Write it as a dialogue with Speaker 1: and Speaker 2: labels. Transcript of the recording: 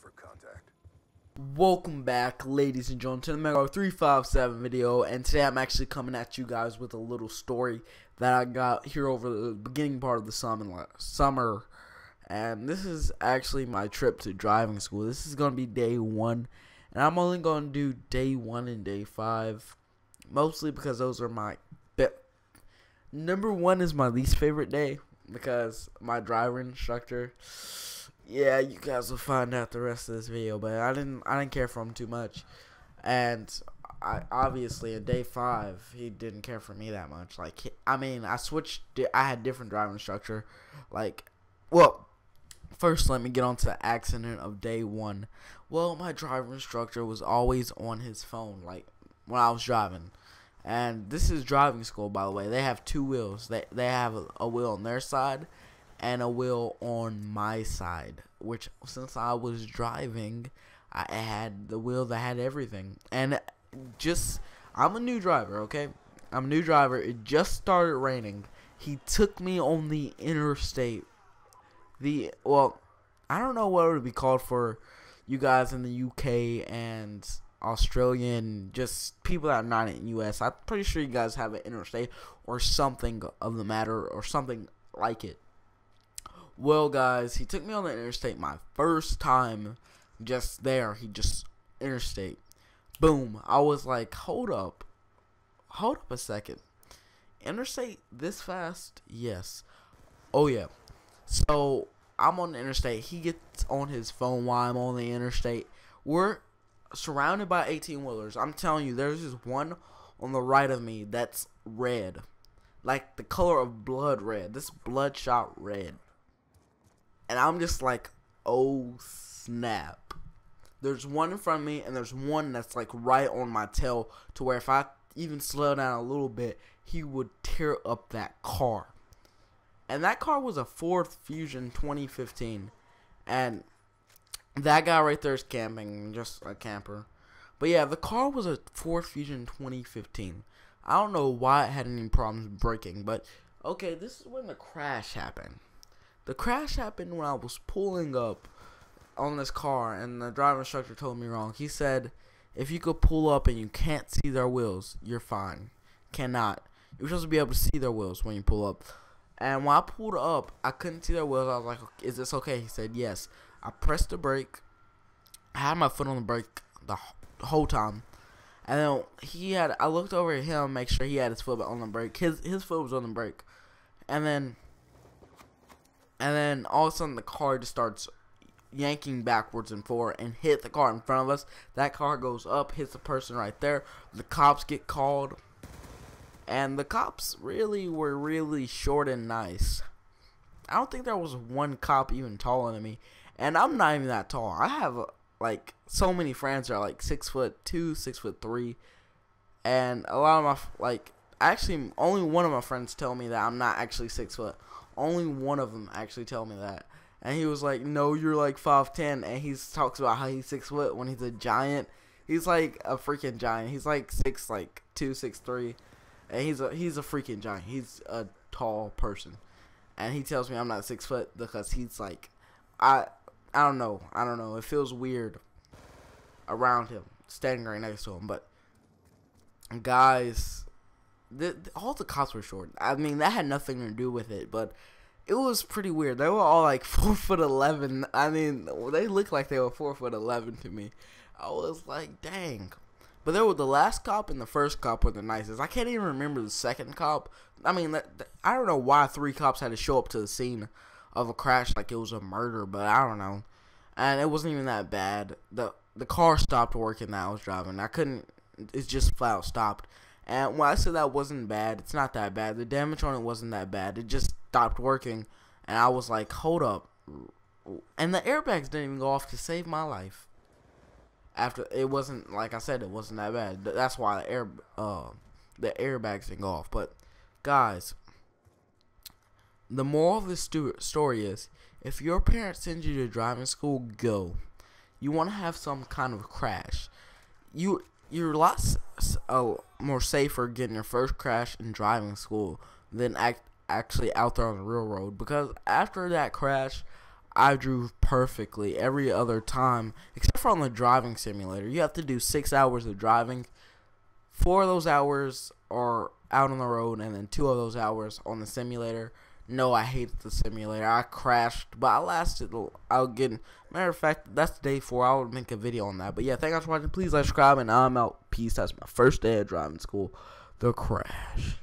Speaker 1: for contact.
Speaker 2: Welcome back, ladies and gentlemen, to the Mego 357 video, and today I'm actually coming at you guys with a little story that I got here over the beginning part of the summer, and this is actually my trip to driving school. This is going to be day 1, and I'm only going to do day 1 and day 5, mostly because those are my number 1 is my least favorite day, because my driver instructor, yeah, you guys will find out the rest of this video, but I didn't care for him too much, and I obviously in day 5 he didn't care for me that much. Like, I had different driving instructor. Well, first let me get on to the accident of day 1. Well, my driver instructor was always on his phone, like when I was driving. And this is driving school, by the way. They have 2 wheels. They have a wheel on their side and a wheel on my side, which since I was driving, I had the wheel that had everything. And I'm a new driver, okay? I'm a new driver. It just started raining. He took me on the interstate. Well, I don't know what it would be called for you guys in the UK and Australian, just people that are not in the US. I'm pretty sure you guys have an interstate or something of the matter or something like it. Well, guys, he took me on the interstate my first time just there. He just interstate. Boom. I was like, hold up a second. Interstate this fast? Yes. Oh, yeah. So, I'm on the interstate. He gets on his phone while I'm on the interstate. We're surrounded by 18-wheelers. I'm telling you, there's this one on the right of me that's red. Like the color of blood red. This bloodshot red. And I'm just like, oh snap. There's one in front of me and there's one that's like right on my tail, to where if I even slow down a little bit, he would tear up that car. And that car was a Ford Fusion 2015. And that guy right there is camping, just a camper. But yeah, the car was a Ford Fusion 2015. I don't know why it had any problems braking, but okay, this is when the crash happened. The crash happened when I was pulling up on this car, and the driver instructor told me wrong. He said, if you could pull up and you can't see their wheels, you're fine. Cannot. You're supposed to be able to see their wheels when you pull up. And when I pulled up, I couldn't see their wheels. I was like, is this okay? He said, yes. I pressed the brake. I had my foot on the brake the whole time. And then I looked over at him, make sure he had his foot on the brake. His foot was on the brake. And then all of a sudden the car just starts yanking backwards and forward and hit the car in front of us. That car goes up, hits the person right there. The cops get called. And the cops were really short and nice. I don't think there was one cop even taller than me. And I'm not even that tall. I have like so many friends that are like 6'2", 6'3", and a lot of my actually only one of my friends tell me that I'm not actually 6 foot. Only one of them actually tell me that, and he was like, "No, you're like 5'10", and he talks about how he's 6 foot when he's a giant. He's like a freaking giant. He's like 6'2", 6'3", and he's a freaking giant. He's a tall person, and he tells me I'm not 6 foot because he's like, I don't know. It feels weird around him, standing right next to him. But guys, all the cops were short. I mean, that had nothing to do with it, but it was pretty weird. They were all like 4'11". I mean, they looked like they were 4'11" to me. I was like, dang. But the last cop and the first cop were the nicest. I can't even remember the second cop. I mean, I don't know why 3 cops had to show up to the scene of a crash like it was a murder, but I don't know. And it wasn't even that bad. The car stopped working that I was driving. It just flat out stopped. And when I said that wasn't bad, it's not that bad. The damage on it wasn't that bad. It just stopped working, and I was like, hold up. And the airbags didn't even go off to save my life. After it wasn't, like I said, it wasn't that bad. That's why the airbags didn't go off. But guys, the moral of this story is, if your parents send you to driving school, go. You want to have some kind of crash. You're a lot more safer getting your first crash in driving school than actually out there on the real road. Because after that crash, I drove perfectly every other time, except for on the driving simulator. You have to do 6 hours of driving. 4 of those hours are out on the road, and then 2 of those hours on the simulator. No, I hated the simulator. I crashed, but I lasted. Matter of fact, that's day 4. I would make a video on that. But yeah, thank you guys for watching. Please like, subscribe, and I'm out. Peace. That's my first day of driving school. The crash.